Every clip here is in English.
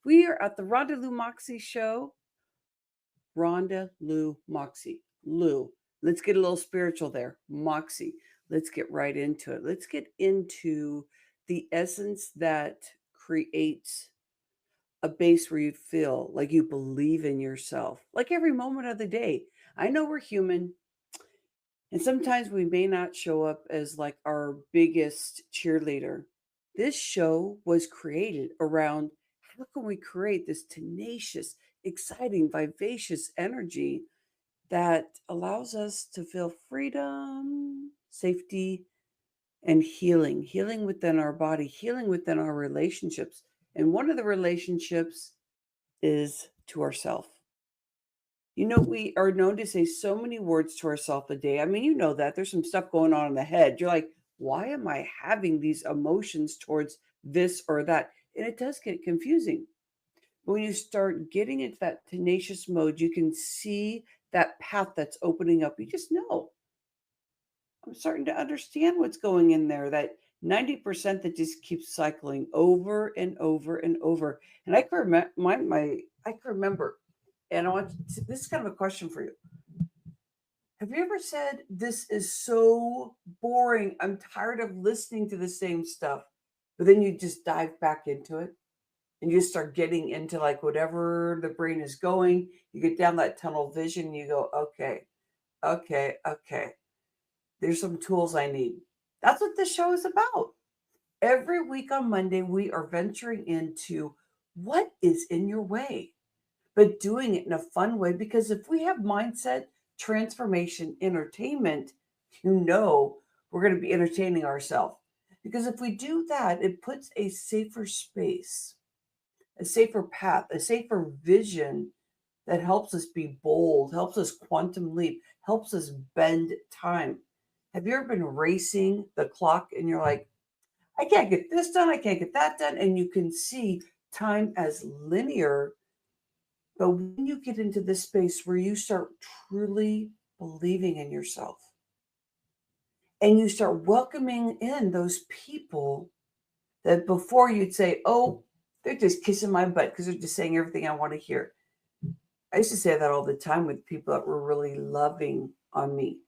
We are at the Rhonda Lou Moxy show. Rhonda Lou Moxy. Lou. Let's get a little spiritual there. Moxy. Let's get right into it. Let's get into the essence that creates a base where you feel like you believe in yourself, like every moment of the day. I know we're human, and sometimes we may not show up as like our biggest cheerleader. This show was created around how can we create this tenacious, exciting, vivacious energy that allows us to feel freedom, safety, and healing within our body, healing within our relationships. And one of the relationships is to ourself. You know, we are known to say so many words to ourselves a day. I mean, you know that there's some stuff going on in the head. You're like, why am I having these emotions towards this or that? And it does get confusing. But when you start getting into that tenacious mode, you can see that path that's opening up. You just know. I'm starting to understand what's going in there. That 90% that just keeps cycling over and over and over. And I can remember I can remember, and this is kind of a question for you. Have you ever said, this is so boring? I'm tired of listening to the same stuff. But then you just dive back into it and you start getting into like whatever the brain is going. You get down that tunnel vision and you go, okay, okay. There's some tools I need. That's what this show is about. Every week on Monday, we are venturing into what is in your way, but doing it in a fun way. Because if we have mindset, transformation, entertainment, you know we're going to be entertaining ourselves. Because if we do that, it puts a safer space, a safer path, a safer vision that helps us be bold, helps us quantum leap, helps us bend time. Have you ever been racing the clock and you're like, I can't get this done, I can't get that done? And you can see time as linear. But when you get into this space where you start truly believing in yourself and you start welcoming in those people that before you'd say, oh, they're just kissing my butt because they're just saying everything I want to hear. I used to say that all the time with people that were really loving on me.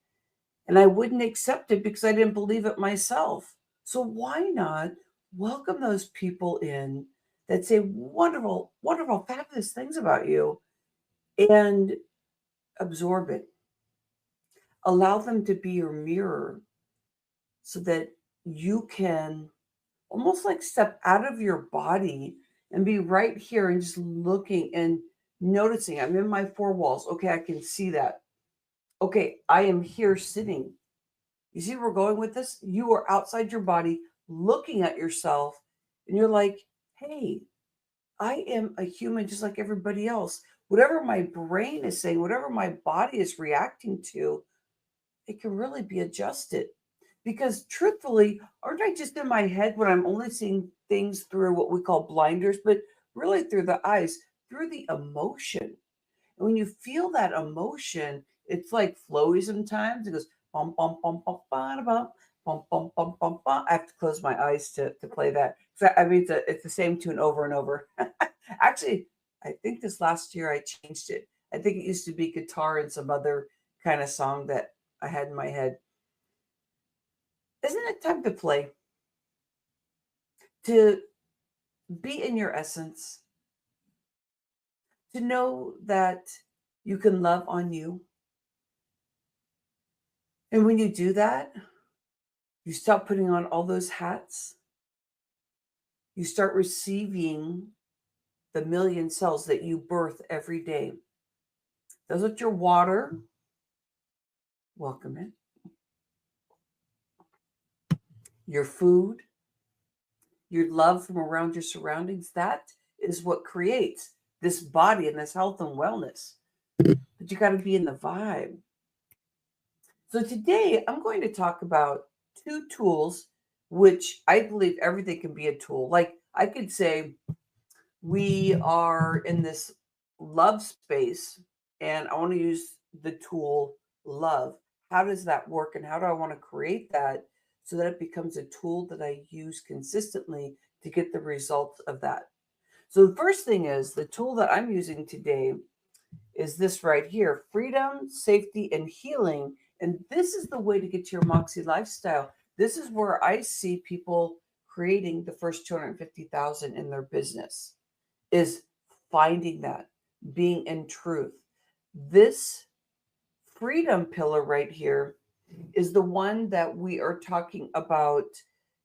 And I wouldn't accept it because I didn't believe it myself. So why not welcome those people in that say wonderful, wonderful, fabulous things about you and absorb it? Allow them to be your mirror so that you can almost like step out of your body and be right here and just looking and noticing. I'm in my four walls. Okay, I can see that. Okay, I am here sitting. You see where we're going with this? You are outside your body looking at yourself, and you're like, hey, I am a human just like everybody else. Whatever my brain is saying, whatever my body is reacting to, it can really be adjusted. Because truthfully, aren't I just in my head when I'm only seeing things through what we call blinders, but really through the eyes, through the emotion? And when you feel that emotion, it's like flowy sometimes. It goes bum bum bum bum bum bum bum bum bum bum bum. I have to close my eyes to play that. So I mean, it's the same tune over and over. Actually, I think this last year I changed it. I think it used to be guitar and some other kind of song that I had in my head. Isn't it time to play? To be in your essence, to know that you can love on you. And when you do that, you stop putting on all those hats. You start receiving the million cells that you birth every day. Those with your water, welcome it. Your food, your love from around your surroundings, that is what creates this body and this health and wellness. But you got to be in the vibe. So today I'm going to talk about two tools, which I believe everything can be a tool. Like I could say, we are in this love space and I want to use the tool love. How does that work and how do I want to create that so that it becomes a tool that I use consistently to get the results of that? So the first thing is the tool that I'm using today is this right here: freedom, safety, and healing. And this is the way to get to your Moxy lifestyle. This is where I see people creating the first 250,000 in their business, is finding that, being in truth. This freedom pillar right here is the one that we are talking about,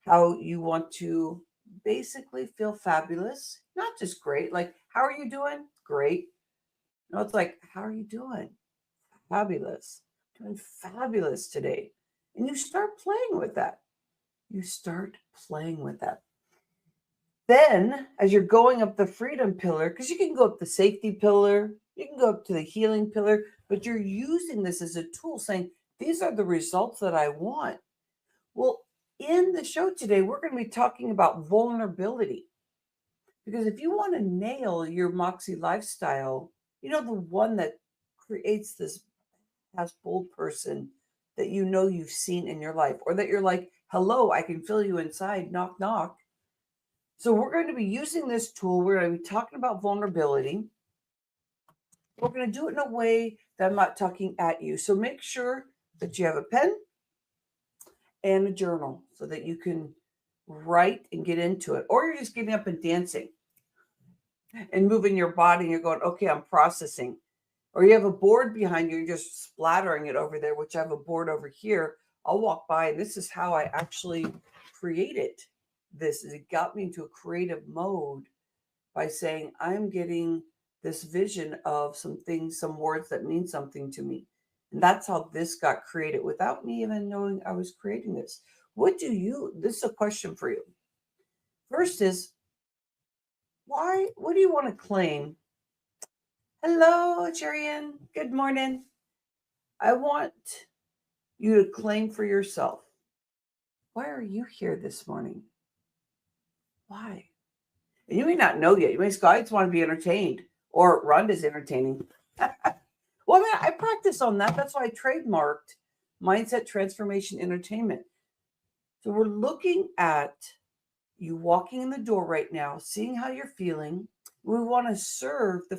how you want to basically feel fabulous, not just great. Like, how are you doing? Great. No, it's like, how are you doing? Fabulous. Doing fabulous today. And you start playing with that. You start playing with that. Then, as you're going up the freedom pillar, because you can go up the safety pillar, you can go up to the healing pillar, but you're using this as a tool saying, these are the results that I want. Well, in the show today, we're going to be talking about vulnerability. Because if you want to nail your Moxy lifestyle, the one that creates this past bold person that you've seen in your life, or that you're like, hello, I can feel you inside, knock, knock. So we're going to be using this tool. We're going to be talking about vulnerability. We're going to do it in a way that I'm not talking at you. So make sure that you have a pen and a journal so that you can write and get into it. Or you're just getting up and dancing and moving your body and you're going, okay, I'm processing. Or you have a board behind you, you're just splattering it over there, which I have a board over here. I'll walk by, and this is how I actually created this. It got me into a creative mode by saying, I'm getting this vision of some things, some words that mean something to me. And that's how this got created without me even knowing I was creating this. This is a question for you. First is, what do you want to claim? Hello, Jerian. Good morning. I want you to claim for yourself. Why are you here this morning? Why? And you may not know yet. You may just go, I just want to be entertained. Or Rhonda's entertaining. Well, I practice on that. That's why I trademarked Mindset Transformation Entertainment. So we're looking at you walking in the door right now, seeing how you're feeling. We want to serve the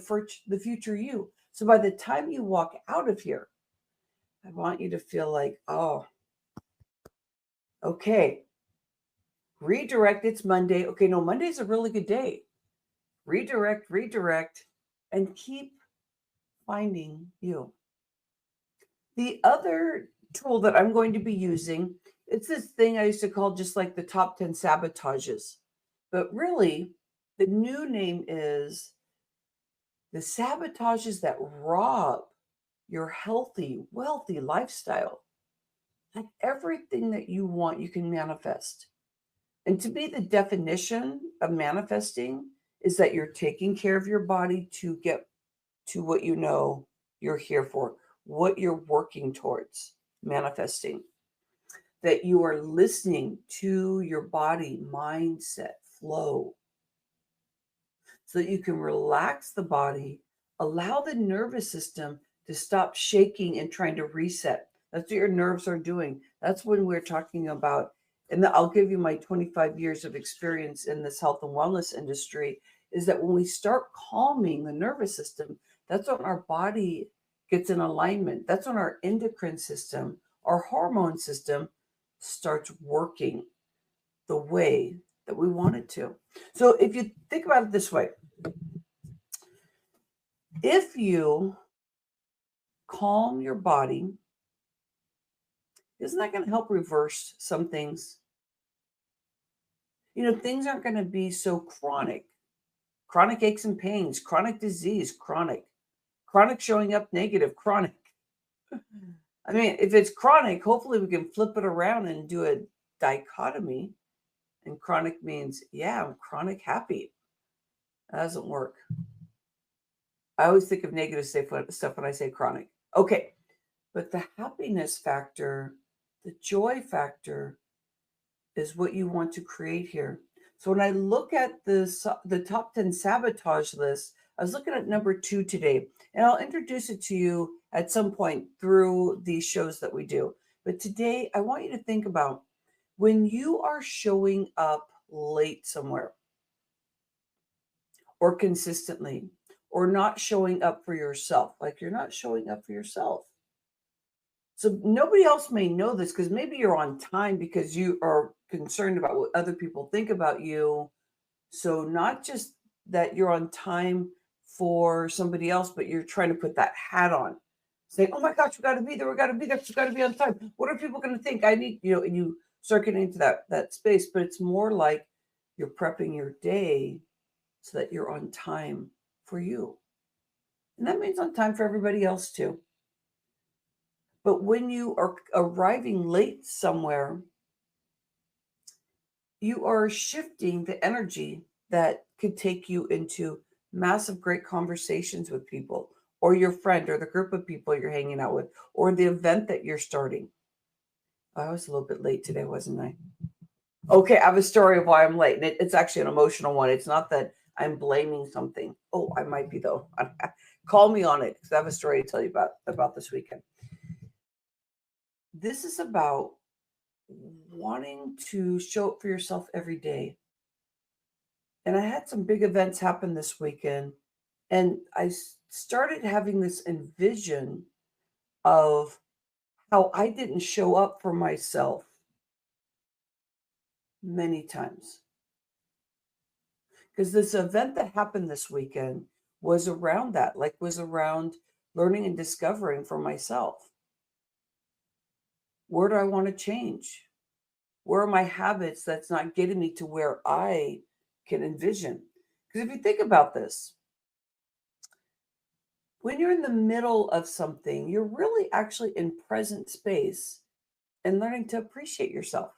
future you. So by the time you walk out of here, I want you to feel like, oh, okay, redirect. It's Monday. Okay, no, Monday's a really good day. Redirect, and keep finding you. The other tool that I'm going to be using, it's this thing I used to call just like the top 10 sabotages. But really, the new name is the sabotages that rob your healthy, wealthy lifestyle. Like everything that you want, you can manifest. And to me, the definition of manifesting is that you're taking care of your body to get to what you know you're here for, what you're working towards manifesting, that you are listening to your body mindset flow so that you can relax the body, allow the nervous system to stop shaking and trying to reset. That's what your nerves are doing. That's when we're talking about, and I'll give you my 25 years of experience in this health and wellness industry, is that when we start calming the nervous system, that's when our body gets in alignment. That's when our endocrine system, our hormone system starts working the way that we want it to. So if you think about it this way, if you calm your body, isn't that going to help reverse some things? Things aren't going to be so chronic. Chronic aches and pains, chronic disease, chronic showing up negative, chronic. I mean, if it's chronic, hopefully we can flip it around and do a dichotomy. And chronic means, yeah, I'm chronic happy. That doesn't work. I always think of negative stuff when I say chronic. Okay. But the happiness factor, the joy factor is what you want to create here. So when I look at the top 10 sabotage list, I was looking at number 2 today, and I'll introduce it to you at some point through these shows that we do. But today, I want you to think about when you are showing up late somewhere, or consistently, or not showing up for yourself. Like you're not showing up for yourself. So nobody else may know this because maybe you're on time because you are concerned about what other people think about you. So not just that you're on time for somebody else, but you're trying to put that hat on. Say, oh my gosh, we got to be there. We got to be there. We got to be on time. What are people going to think? I need, and you start getting into that space. But it's more like you're prepping your day so that you're on time for you. And that means on time for everybody else too. But when you are arriving late somewhere, you are shifting the energy that could take you into massive, great conversations with people, or your friend, or the group of people you're hanging out with, or the event that you're starting. I was a little bit late today, wasn't I? Okay, I have a story of why I'm late, and it's actually an emotional one. It's not that I'm blaming something. Oh, I might be though. Call me on it because I have a story to tell you about this weekend. This is about wanting to show up for yourself every day. And I had some big events happen this weekend, and I started having this envision of how I didn't show up for myself many times. Because this event that happened this weekend was around that, was around learning and discovering for myself. Where do I want to change? Where are my habits that's not getting me to where I can envision? Because if you think about this, when you're in the middle of something, you're really actually in present space and learning to appreciate yourself.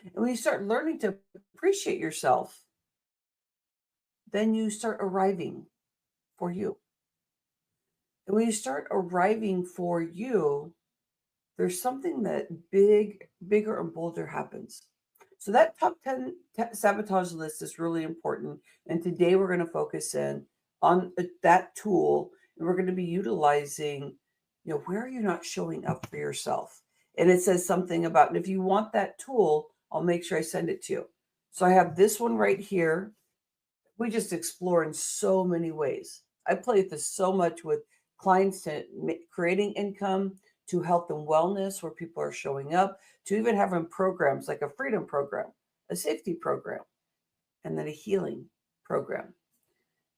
And when you start learning to appreciate yourself, then you start arriving for you. And when you start arriving for you, there's something that bigger and bolder happens. So that top 10 sabotage list is really important. And today we're going to focus in on that tool. And we're going to be utilizing, where are you not showing up for yourself? And it says something about, and if you want that tool, I'll make sure I send it to you. So I have this one right here. We just explore in so many ways. I play with this so much with clients to creating income, to health and wellness, where people are showing up, to even having programs like a freedom program, a safety program, and then a healing program.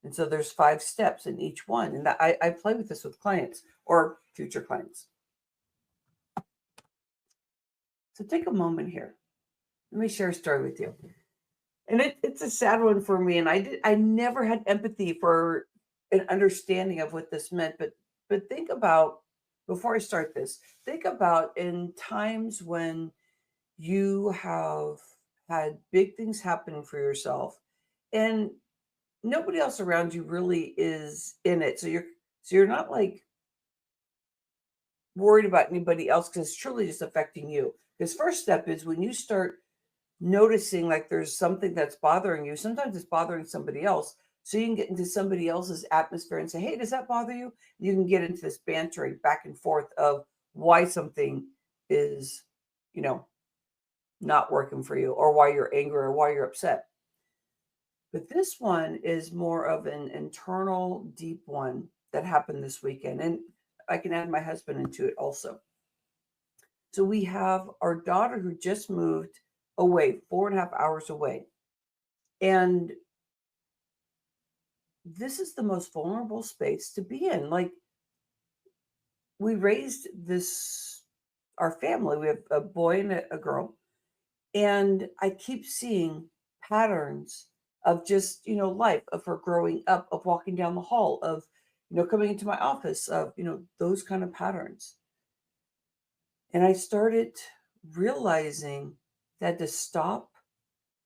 And so there's 5 steps in each one. And I play with this with clients or future clients. So take a moment here. Let me share a story with you. And it's a sad one for me. And I never had empathy for an understanding of what this meant. But think about, before I start this, think about in times when you have had big things happening for yourself and nobody else around you really is in it. So you're not like worried about anybody else because it's truly just affecting you. Because first step is when you start noticing like there's something that's bothering you, sometimes it's bothering somebody else. So you can get into somebody else's atmosphere and say, hey, does that bother you? You can get into this bantering back and forth of why something is, not working for you, or why you're angry, or why you're upset. But this one is more of an internal, deep one that happened this weekend. And I can add my husband into it also. So we have our daughter who just moved away, 4.5 hours away. And this is the most vulnerable space to be in. Like, we raised our family, we have a boy and a girl. And I keep seeing patterns of just, life, of her growing up, of walking down the hall, of, coming into my office, of, those kind of patterns. And I started realizing that to stop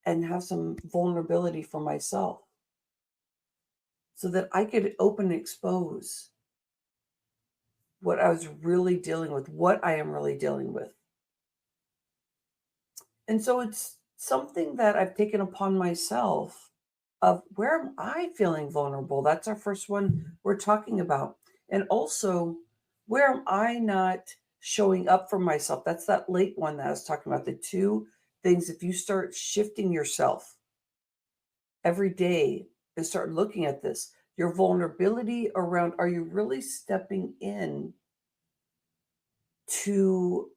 and have some vulnerability for myself so that I could open and expose what I was really dealing with, what I am really dealing with. And so it's something that I've taken upon myself of where am I feeling vulnerable? That's our first one we're talking about. And also, where am I not showing up for myself? That's that late one that I was talking about. The 2 things, if you start shifting yourself, every day and start looking at this. Your vulnerability around, are you really stepping in to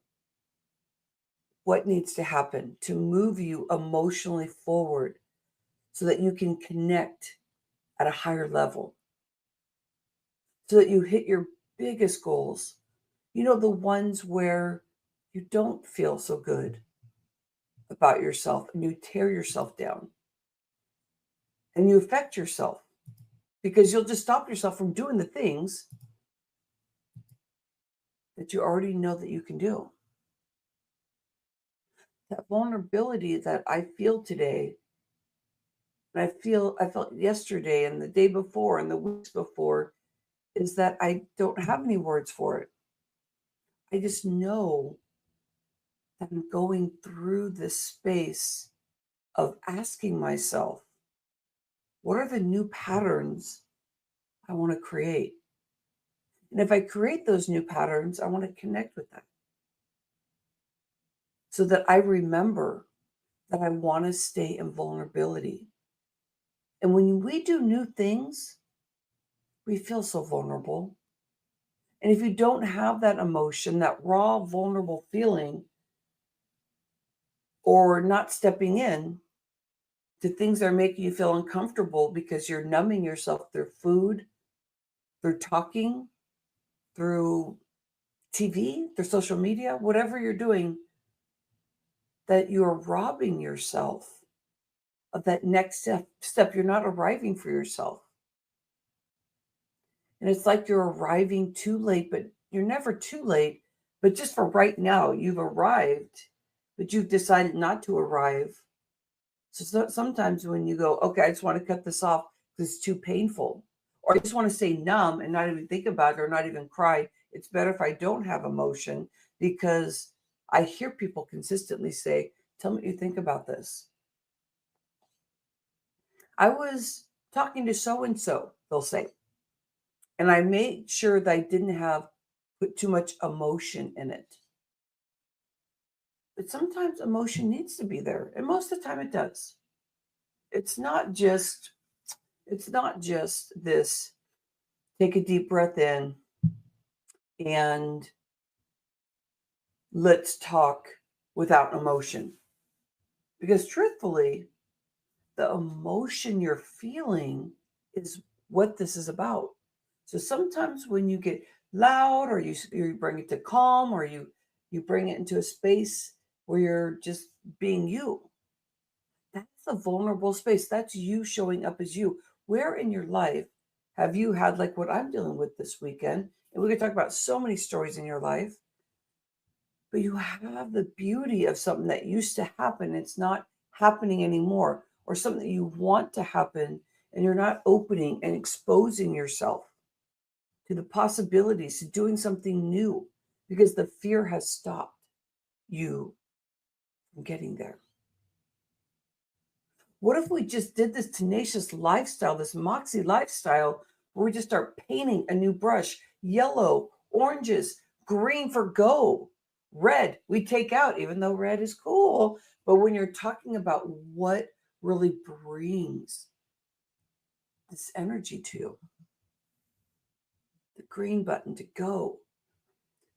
what needs to happen to move you emotionally forward so that you can connect at a higher level, so that you hit your biggest goals? The ones where you don't feel so good about yourself and you tear yourself down and you affect yourself because you'll just stop yourself from doing the things that you already know that you can do. That vulnerability that I feel today, and I felt yesterday and the day before and the weeks before, is that I don't have any words for it. I just know that I'm going through this space of asking myself, what are the new patterns I want to create? And if I create those new patterns, I want to connect with them so that I remember that I want to stay in vulnerability. And when we do new things, we feel so vulnerable. And if you don't have that emotion, that raw, vulnerable feeling, or not stepping in to things that are making you feel uncomfortable because you're numbing yourself through food, through talking, through TV, through social media, whatever you're doing, that you are robbing yourself of that next step. You're not arriving for yourself. And it's like you're arriving too late, but you're never too late. But just for right now, you've arrived, but you've decided not to arrive. So sometimes when you go, okay, I just want to cut this off because it's too painful, or I just want to stay numb and not even think about it or not even cry. It's better if I don't have emotion, because I hear people consistently say, tell me what you think about this. I was talking to so and so, they'll say, and I made sure that I didn't have put too much emotion in it. But sometimes emotion needs to be there, and most of the time it does. It's not just this take a deep breath in and let's talk without emotion. Because truthfully, the emotion you're feeling is what this is about. So sometimes when you get loud, or you bring it to calm, or you bring it into a space where you're just being you, that's a vulnerable space. That's you showing up as you. Where in your life have you had, like what I'm dealing with this weekend? And we could talk about so many stories in your life, but you have the beauty of something that used to happen. It's not happening anymore, or something that you want to happen, and you're not opening and exposing yourself to the possibilities, to doing something new, because the fear has stopped you from getting there. What if we just did this tenacious lifestyle, this Moxy lifestyle, where we just start painting a new brush, yellow, oranges, green for go, red we take out, even though red is cool. But when you're talking about what really brings this energy to you, the green button to go,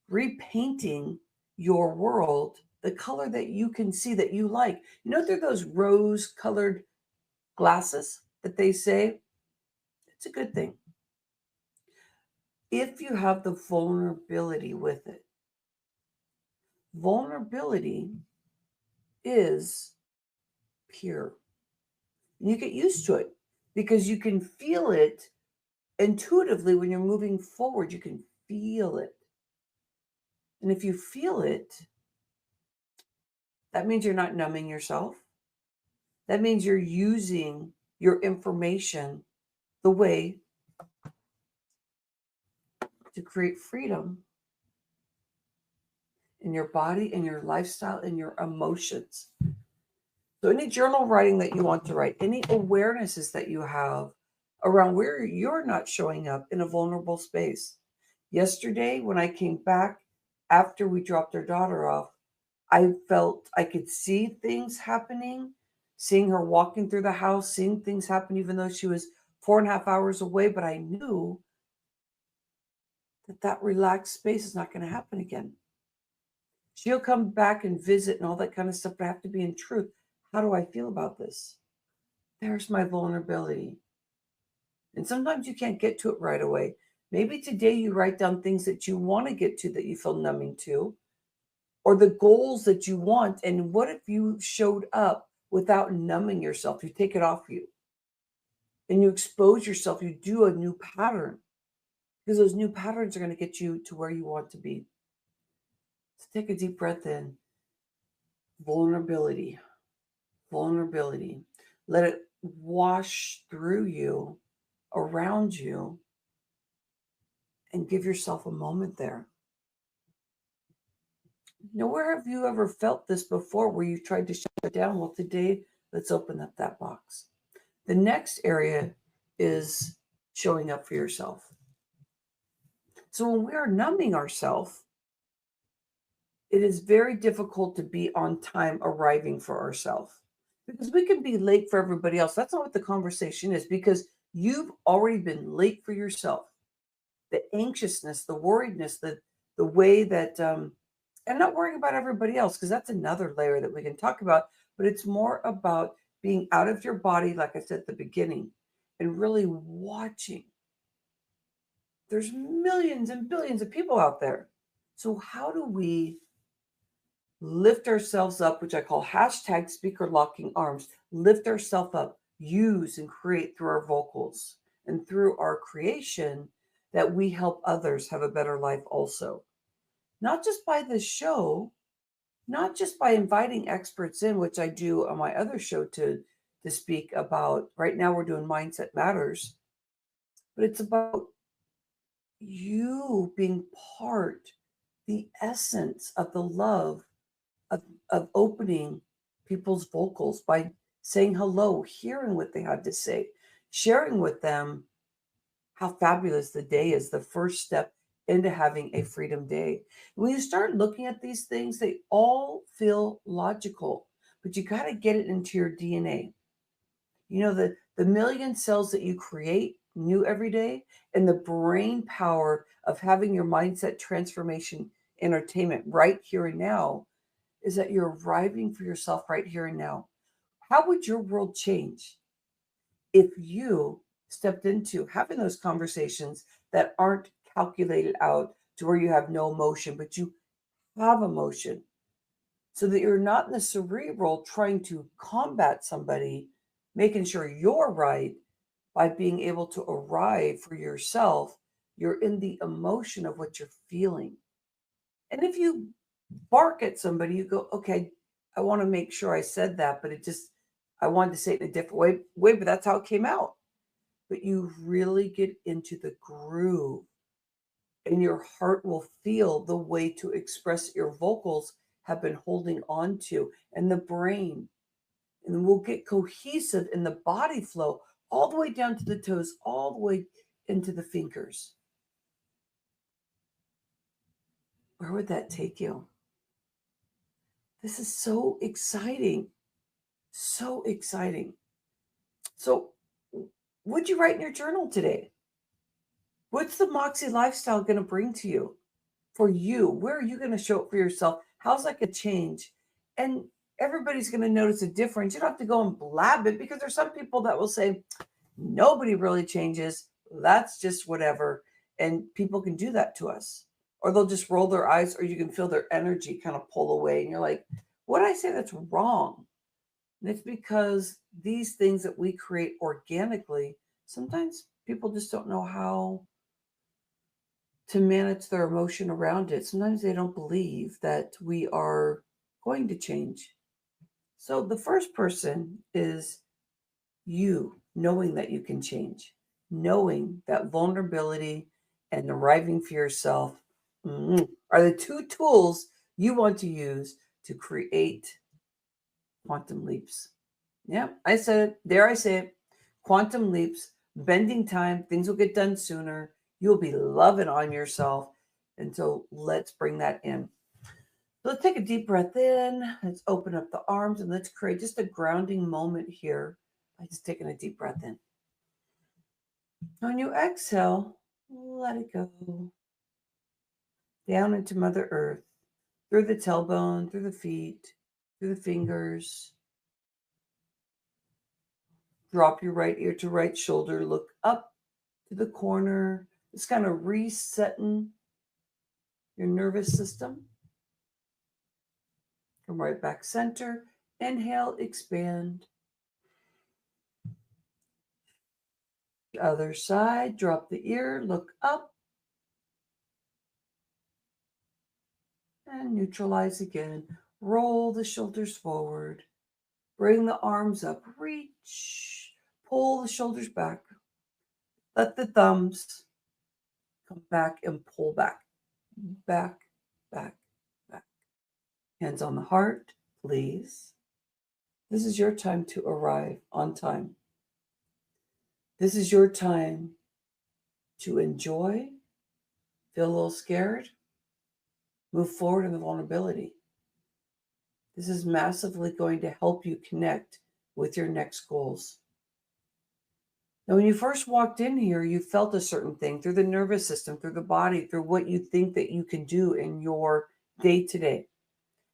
repainting your world the color that you can see that you like. They're those rose colored glasses that they say. It's a good thing if you have the vulnerability with it. Vulnerability is pure. And you get used to it because you can feel it intuitively when you're moving forward. You can feel it. And if you feel it, that means you're not numbing yourself. That means you're using your information the way to create freedom in your body, in your lifestyle, in your emotions. So any journal writing that you want to write, any awarenesses that you have around where you're not showing up in a vulnerable space. Yesterday, when I came back after we dropped our daughter off, I felt I could see things happening, seeing her walking through the house, seeing things happen, even though she was 4.5 hours away. But I knew that relaxed space is not going to happen again. She'll come back and visit and all that kind of stuff, but I have to be in truth. How do I feel about this? There's my vulnerability. And sometimes you can't get to it right away. Maybe today you write down things that you want to get to that you feel numbing to, or the goals that you want. And what if you showed up without numbing yourself? You take it off you and you expose yourself. You do a new pattern, because those new patterns are going to get you to where you want to be. So take a deep breath in. Vulnerability. Vulnerability. Let it wash through you, around you, and give yourself a moment there. Where have you ever felt this before where you tried to shut it down? Well, today, let's open up that box. The next area is showing up for yourself. So when we are numbing ourselves, it is very difficult to be on time arriving for ourselves, because we can be late for everybody else. That's not what the conversation is, because you've already been late for yourself. The anxiousness, the worriedness, the way that, and not worrying about everybody else, because that's another layer that we can talk about, but it's more about being out of your body, like I said at the beginning, and really watching. There's millions and billions of people out there. So how do we lift ourselves up, which I call hashtag speaker locking arms, lift ourselves up, use and create through our vocals and through our creation, that we help others have a better life also. Not just by this show, not just by inviting experts in, which I do on my other show to speak about. Right now we're doing Mindset Matters, but it's about you being part, the essence of the love of opening people's vocals by saying hello, hearing what they have to say, sharing with them how fabulous the day is, the first step into having a freedom day. When you start looking at these things, they all feel logical, but you got to get it into your DNA. The million cells that you create new every day, and the brain power of having your mindset transformation entertainment right here and now, is that you're arriving for yourself right here and now. How would your world change if you stepped into having those conversations that aren't calculated out to where you have no emotion, but you have emotion, so that you're not in the cerebral trying to combat somebody, making sure you're right by being able to arrive for yourself. You're in the emotion of what you're feeling. And if you bark at somebody, you go, okay, I want to make sure I said that, but I wanted to say it in a different way, but that's how it came out. But you really get into the groove, and your heart will feel the way to express your vocals have been holding on to, and the brain. And we'll get cohesive in the body flow all the way down to the toes, all the way into the fingers. Where would that take you? This is so exciting. So exciting. So, what'd you write in your journal today? What's the Moxy lifestyle going to bring to you? For you, where are you going to show up for yourself? How's that going to change? And everybody's going to notice a difference. You don't have to go and blab it, because there's some people that will say, nobody really changes. That's just whatever. And people can do that to us. Or they'll just roll their eyes, or you can feel their energy kind of pull away. And you're like, what did I say that's wrong? And it's because these things that we create organically, sometimes people just don't know how to manage their emotion around it. Sometimes they don't believe that we are going to change. So the first person is you knowing that you can change, knowing that vulnerability and arriving for yourself are the two tools you want to use to create quantum leaps. Yeah, I said it. There I say it. Quantum leaps, bending time, things will get done sooner. You'll be loving on yourself. And so let's bring that in. Let's take a deep breath in. Let's open up the arms and let's create just a grounding moment here by just taking a deep breath in. When you exhale, let it go down into Mother Earth, through the tailbone, through the feet, through the fingers. Drop your right ear to right shoulder. Look up to the corner. Just kind of resetting your nervous system. Come right back center. Inhale, expand. The other side, drop the ear, look up. And neutralize again. Roll the shoulders forward. Bring the arms up. Reach. Pull the shoulders back. Let the thumbs come back and pull back. Back, back, back. Hands on the heart, please. This is your time to arrive on time. This is your time to enjoy, feel a little scared, move forward in the vulnerability. This is massively going to help you connect with your next goals. Now, when you first walked in here, you felt a certain thing through the nervous system, through the body, through what you think that you can do in your day-to-day.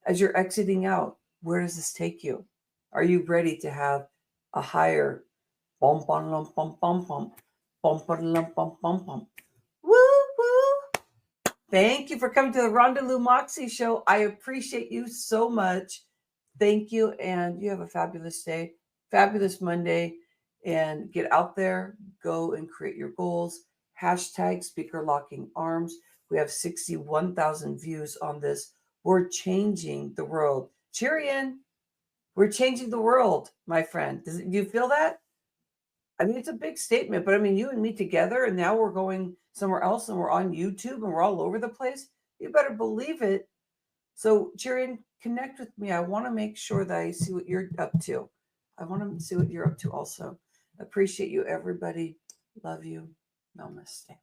As you're exiting out, where does this take you? Are you ready to have a higher bum bum lum bum bum bum bum bum lum bum bum bum? Woo woo! Thank you for coming to the Rhonda Lou Moxy show. I appreciate you so much. Thank you, and you have a fabulous day, fabulous Monday, and get out there, go and create your goals. Hashtag speaker locking arms. We have 61,000 views on this. We're changing the world. Cheerian. We're changing the world, my friend. Do you feel that? I mean, it's a big statement, but I mean, you and me together, and now we're going somewhere else, and we're on YouTube, and we're all over the place. You better believe it. So, Cheerian, connect with me. I want to make sure that I see what you're up to. I want to see what you're up to also. Appreciate you, everybody. Love you. Namaste.